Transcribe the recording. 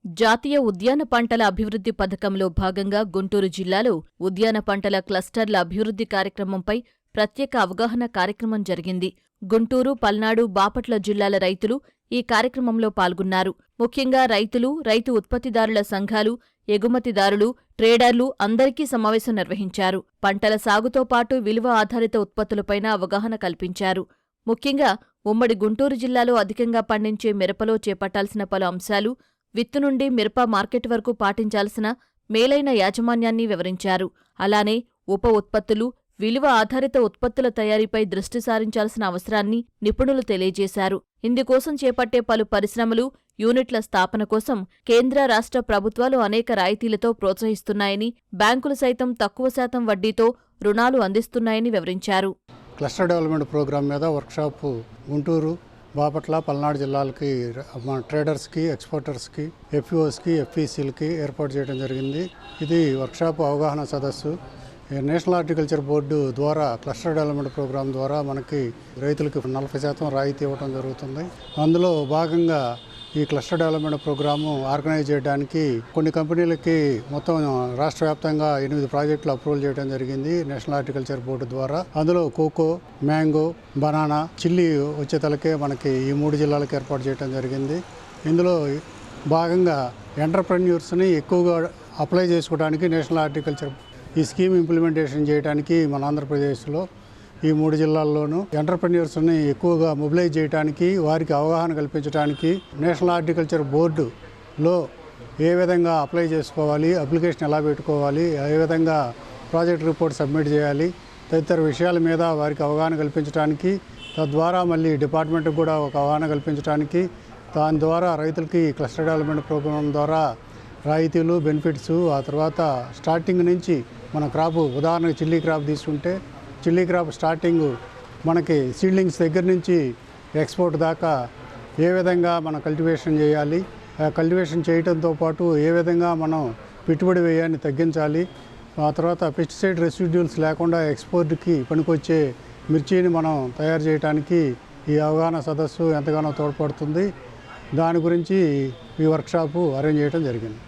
జాతీయ ఉద్యాన పంటల అభివృద్ధి పథకంలో భాగంగా గుంటూరు జిల్లాలో ఉద్యాన పంటల క్లస్టర్ల అభివృద్ధి కార్యక్రమంపై ప్రత్యేక అవగాహన కార్యక్రమం జరిగింది. గుంటూరు, పల్నాడు, బాపట్ల జిల్లాల రైతులు ఈ కార్యక్రమంలో పాల్గొన్నారు. ముఖ్యంగా రైతులు, రైతు ఉత్పత్తిదారుల సంఘాలు, ఎగుమతిదారులు, ట్రేడర్లు అందరికీ సమావేశం నిర్వహించారు. పంటల సాగుతో పాటు విలువ ఆధారిత ఉత్పత్తులపైన అవగాహన కల్పించారు. ముఖ్యంగా ఉమ్మడి గుంటూరు జిల్లాలో అధికంగా పండించే మిరపలో చేపట్టాల్సిన పలు అంశాలు, విత్తు నుండి మిరప మార్కెట్ వరకు పాటించాల్సిన మేలైన యాజమాన్యాన్ని వివరించారు. అలానే ఉప ఉత్పత్తులు, విలువ ఆధారిత ఉత్పత్తుల తయారీపై దృష్టి సారించాల్సిన అవసరాన్ని నిపుణులు తెలియజేశారు. ఇందుకోసం చేపట్టే పలు పరిశ్రమలు, యూనిట్ల స్థాపన కోసం కేంద్ర, రాష్ట్ర ప్రభుత్వాలు అనేక రాయితీలతో ప్రోత్సహిస్తున్నాయని, బ్యాంకులు సైతం తక్కువ శాతం వడ్డీతో రుణాలు అందిస్తున్నాయని వివరించారు. క్లస్టర్ డెవలప్మెంట్ ప్రోగ్రాం మీద వర్క్షాపు గుంటూరు, బాపట్ల, పల్నాడు జిల్లాలకి మన ట్రేడర్స్కి, ఎక్స్పోర్టర్స్కి, ఎఫ్పిఓస్కి, ఎఫ్పిసిలకి ఏర్పాటు చేయడం జరిగింది. ఇది వర్క్షాప్ అవగాహన సదస్సు. నేషనల్ హార్టికల్చర్ బోర్డు ద్వారా క్లస్టర్ డెవలప్మెంట్ ప్రోగ్రాం ద్వారా మనకి రైతులకి 40% రాయితీ ఇవ్వడం జరుగుతుంది. అందులో భాగంగా ఈ క్లస్టర్ డెవలప్మెంట్ ప్రోగ్రాము ఆర్గనైజ్ చేయడానికి కొన్ని కంపెనీలకి మొత్తం రాష్ట్ర వ్యాప్తంగా 8 ప్రాజెక్టులు అప్రూవల్ చేయడం జరిగింది నేషనల్ హార్టికల్చర్ బోర్డు ద్వారా. అందులో కోకో, మ్యాంగో, బనానా, చిల్లీ వచ్చేతలకే మనకి ఈ 3 జిల్లాలకు ఏర్పాటు చేయడం జరిగింది. ఇందులో భాగంగా ఎంటర్ప్రెన్యూర్స్ని ఎక్కువగా అప్లై చేసుకోవడానికి నేషనల్ హార్టికల్చర్ ఈ స్కీమ్ ఇంప్లిమెంటేషన్ చేయడానికి మన ఆంధ్రప్రదేశ్లో ఈ 3 జిల్లాల్లోనూ ఎంటర్ప్రెన్యూర్స్ని ఎక్కువగా మొబిలైజ్ చేయడానికి, వారికి అవగాహన కల్పించడానికి నేషనల్ హార్టికల్చర్ బోర్డులో ఏ విధంగా అప్లై చేసుకోవాలి, అప్లికేషన్ ఎలా పెట్టుకోవాలి, ఏ విధంగా ప్రాజెక్ట్ రిపోర్ట్ సబ్మిట్ చేయాలి తదితర విషయాల మీద వారికి అవగాహన కల్పించడానికి, తద్వారా మళ్ళీ డిపార్ట్మెంట్కి కూడా ఒక అవగాహన కల్పించడానికి, దాని ద్వారా రైతులకి క్లస్టర్ డెవలప్మెంట్ ప్రోగ్రాం ద్వారా రాయితీలు, బెనిఫిట్స్, ఆ తర్వాత స్టార్టింగ్ నుంచి మన క్రాపు, ఉదాహరణకు చిల్లీ క్రాప్ తీసుకుంటే చిల్లీ క్రాప్ స్టార్టింగ్ మనకి సీడ్లింగ్స్ దగ్గర నుంచి ఎక్స్పోర్ట్ దాకా ఏ విధంగా మనం కల్టివేషన్ చేయాలి, కల్టివేషన్ చేయడంతో పాటు ఏ విధంగా మనం పెట్టుబడి వ్యయాన్ని తగ్గించాలి, ఆ తర్వాత పెస్టిసైడ్ రెసిడ్యూల్స్ లేకుండా ఎక్స్పోర్ట్కి పనికొచ్చే మిర్చిని మనం తయారు చేయడానికి ఈ అవగాహన సదస్సు ఎంతగానో తోడ్పడుతుంది. దాని గురించి ఈ వర్క్షాపు అరేంజ్ చేయడం జరిగింది.